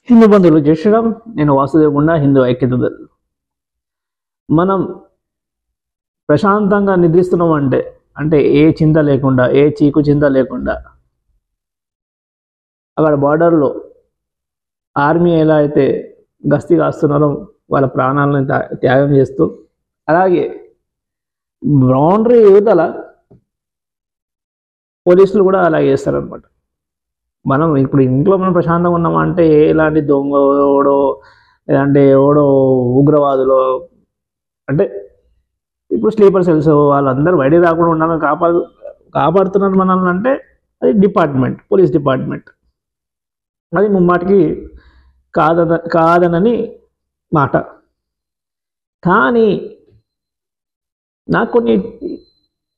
హిందూ బంధువులకు జై శ్రీరామ్. నేను వాసుదేవ్ గుండా, హిందూ ఐక్యత దళ్. మనం ప్రశాంతంగా నిద్రిస్తున్నాం అంటే ఏ చింత లేకుండా, ఏ చీకు చింత లేకుండా, అక్కడ బార్డర్లో ఆర్మీ ఎలా అయితే గస్తీ కాస్తున్నారో వాళ్ళ ప్రాణాలను త్యాగం చేస్తూ, అలాగే బౌండరీ యువతల పోలీసులు కూడా అలాగే చేస్తారనమాట. మనం ఇప్పుడు ఇంట్లో మనం ప్రశాంతంగా ఉన్నామంటే ఎలాంటి దొంగ ఎవడో లేదంటే ఎవడో ఉగ్రవాదులో, అంటే ఇప్పుడు స్లీపర్ సెల్స్ వాళ్ళందరూ బయటికి రాకుండా ఉండాలని కాపాడుతున్నారు మనల్ని అంటే అది డిపార్ట్మెంట్, పోలీస్ డిపార్ట్మెంట్. అది ముమ్మాటికి కాదనని మాట. కానీ నాకు కొన్ని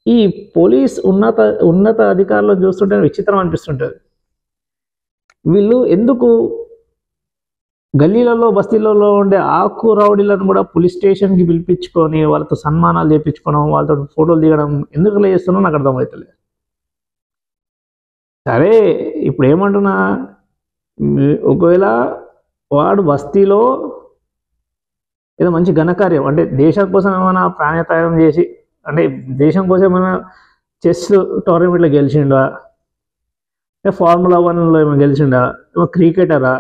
ఈ పోలీస్ ఉన్నత అధికారులను చూస్తుంటే విచిత్రం అనిపిస్తుంటుంది. వీళ్ళు ఎందుకు గల్లీలలో బస్తీలలో ఉండే ఆకు రౌడీలను కూడా పోలీస్ స్టేషన్కి పిలిపించుకొని వాళ్ళతో సన్మానాలు చేయించుకోవడం, వాళ్ళతో ఫోటోలు దిగడం ఎందుకు చేస్తున్నా నాకు అర్థమవుతలేదు. సరే, ఇప్పుడు ఏమంటున్నా, ఒకవేళ వాడు బస్తీలో ఏదో మంచి ఘనకార్యం అంటే దేశం కోసం ఏమైనా ప్రాణత్యాగం చేసి, అంటే దేశం కోసం ఏమైనా చెస్ టోర్నమెంట్లో గెలిచిండా, ఫార్ములా 1లో ఏమైనా గెలిచిండా, ఏమో క్రికెటరా,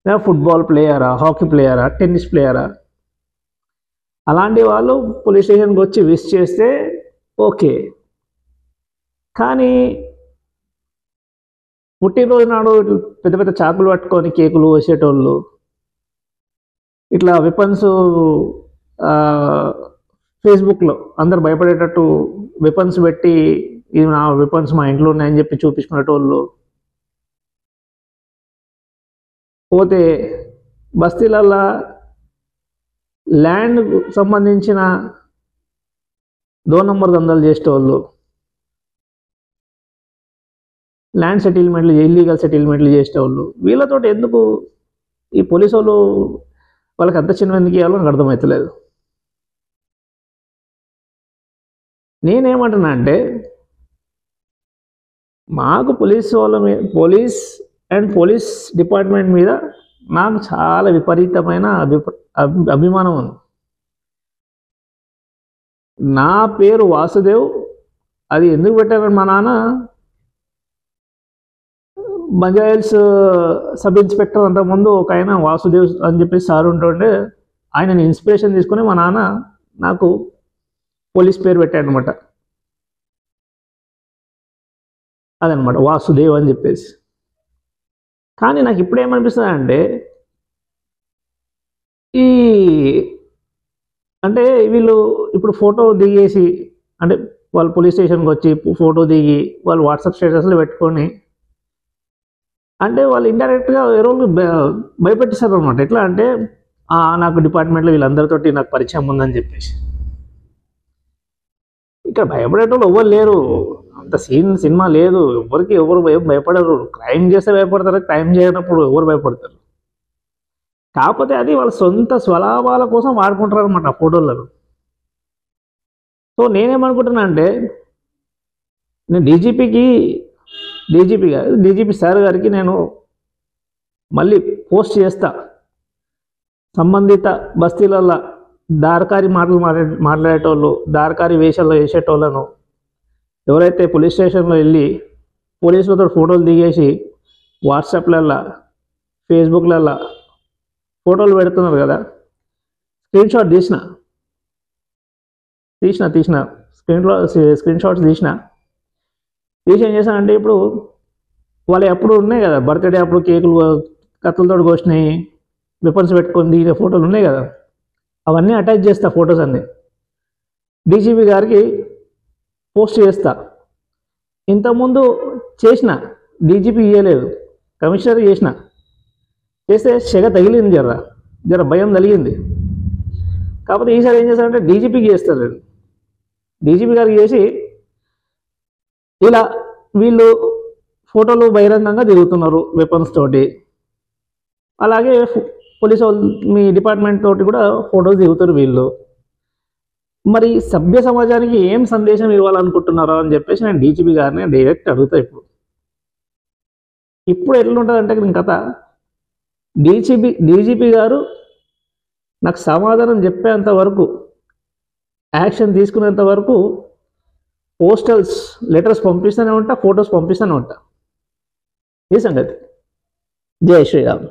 లేదా ఫుట్బాల్ ప్లేయరా, హాకీ ప్లేయరా, టెన్నిస్ ప్లేయరా, అలాంటి వాళ్ళు పోలీస్ స్టేషన్కి వచ్చి విష్ చేస్తే ఓకే. కానీ పుట్టినరోజు నాడు పెద్ద పెద్ద చాకులు పట్టుకొని కేకులు వేసేటోళ్ళు, ఇట్లా వెపన్స్ ఫేస్బుక్లో అందరు భయపడేటట్టు వెపన్స్ పెట్టి, ఇది నా వెపన్స్ మా ఇంట్లో ఉన్నాయని చెప్పి చూపించుకునేటోళ్ళు, పోతే బస్తీలల్లో ల్యాండ్ సంబంధించిన 2 నంబర్ దందాలు చేసేటోళ్ళు, ల్యాండ్ సెటిల్మెంట్లు, ఇల్లీగల్ సెటిల్మెంట్లు చేసేటోళ్ళు, వీళ్ళతో ఎందుకు ఈ పోలీసు వాళ్ళు వాళ్ళకి అంత చిన్న ఎందుకు ఇవ్వాలో నాకు అర్థమవుతలేదు. నేనేమంటున్నా అంటే, మాకు పోలీస్ అండ్ పోలీస్ డిపార్ట్మెంట్ మీద నాకు చాలా విపరీతమైన అభిమానం ఉంది. నా పేరు వాసుదేవ్, అది ఎందుకు పెట్టారని మా నాన్న బంజాయిల్స్ సబ్ ఇన్స్పెక్టర్ అంతకుముందు ఒక ఆయన వాసుదేవ్ అని చెప్పేసి సార్ ఉంటుంటే ఆయనని ఇన్స్పిరేషన్ తీసుకుని మా నాన్న నాకు పోలీస్ పేరు పెట్టాడనమాట. అదనమాట వాసుదేవ్ అని చెప్పేసి. కానీ నాకు ఇప్పుడు ఏమనిపిస్తుంది అంటే, అంటే వీళ్ళు ఇప్పుడు ఫోటో దిగేసి, అంటే వాళ్ళు పోలీస్ స్టేషన్కి వచ్చి ఫోటో దిగి వాళ్ళు వాట్సాప్ స్టేటస్లో పెట్టుకొని, అంటే వాళ్ళు ఇండైరెక్ట్గా ఎవరో భయపెట్టిస్తారు అనమాట. ఎట్లా అంటే, నాకు డిపార్ట్మెంట్లో వీళ్ళందరితోటి నాకు పరిచయం ఉందని చెప్పేసి. ఇక్కడ భయపడేటోళ్ళు ఎవరు లేరు, అంత సినిమా లేదు, ఎవరు భయపడరు. క్రైమ్ చేస్తే భయపడతారు, క్రైమ్ చేయనప్పుడు ఎవరు భయపడతారు. కాకపోతే అది వాళ్ళ సొంత స్వలాభాల కోసం వాడుకుంటారు అనమాట ఆ ఫోటోలను. సో నేనేమనుకుంటున్నా అంటే, నేను డీజీపీ సార్ గారికి నేను మళ్ళీ పోస్ట్ చేస్తా, సంబంధిత బస్తీలలో దారకారి మాటలు మాట్లాడేటోళ్ళు, దారకారి వేషాల్లో వేసేటోళ్ళను, ఎవరైతే పోలీస్ స్టేషన్లో వెళ్ళి పోలీసులతో ఫోటోలు దిగేసి వాట్సాప్లల్లో ఫేస్బుక్లల్లో ఫోటోలు పెడుతున్నారు కదా, స్క్రీన్ షాట్ తీసిన స్క్రీన్ షాట్స్ తీసి ఏం చేశానంటే, ఇప్పుడు వాళ్ళు ఎప్పుడు ఉన్నాయి కదా బర్త్డే అప్పుడు కేకులు కత్తులతో కోసినాయి, వెపన్స్ పెట్టుకొని దిగిన ఫోటోలు ఉన్నాయి కదా, అవన్నీ అటాచ్ చేస్తా, ఫొటోస్ అన్నీ డీజీపీ గారికి పోస్ట్ చేస్తా. ఇంతకుముందు చేసిన, డీజీపీ ఇవ్వలేదు, కమిషనర్ చేస్తే సెగ తగిలింది, జర భయం తగిలింది. కాకపోతే ఈసారి ఏం చేస్తారంటే డీజీపీకి చేస్తారు. డీజీపీ గారికి చేసి, ఇలా వీళ్ళు ఫోటోలు బహిరంగంగా తిరుగుతున్నారు వెపన్స్ తోటి, అలాగే పోలీసు మీ డిపార్ట్మెంట్ తోటి కూడా ఫోటోలు దిగుతారు వీళ్ళు, మరి సభ్య సమాజానికి ఏం సందేశం ఇవ్వాలనుకుంటున్నారో అని చెప్పేసి నేను డీజీపీ గారిని డైరెక్ట్ అడుగుతా. ఇప్పుడు ఎట్లుంటుంది అంటే నేను కథ, డీజీపీ గారు నాకు సమాధానం చెప్పేంత వరకు, యాక్షన్ తీసుకునేంత వరకు పోస్టల్స్ లెటర్స్ పంపిస్తూనే ఉంటా, ఫొటోస్ పంపిస్తూనే ఉంటా. ఈ సంగతి. జై శ్రీరామ్.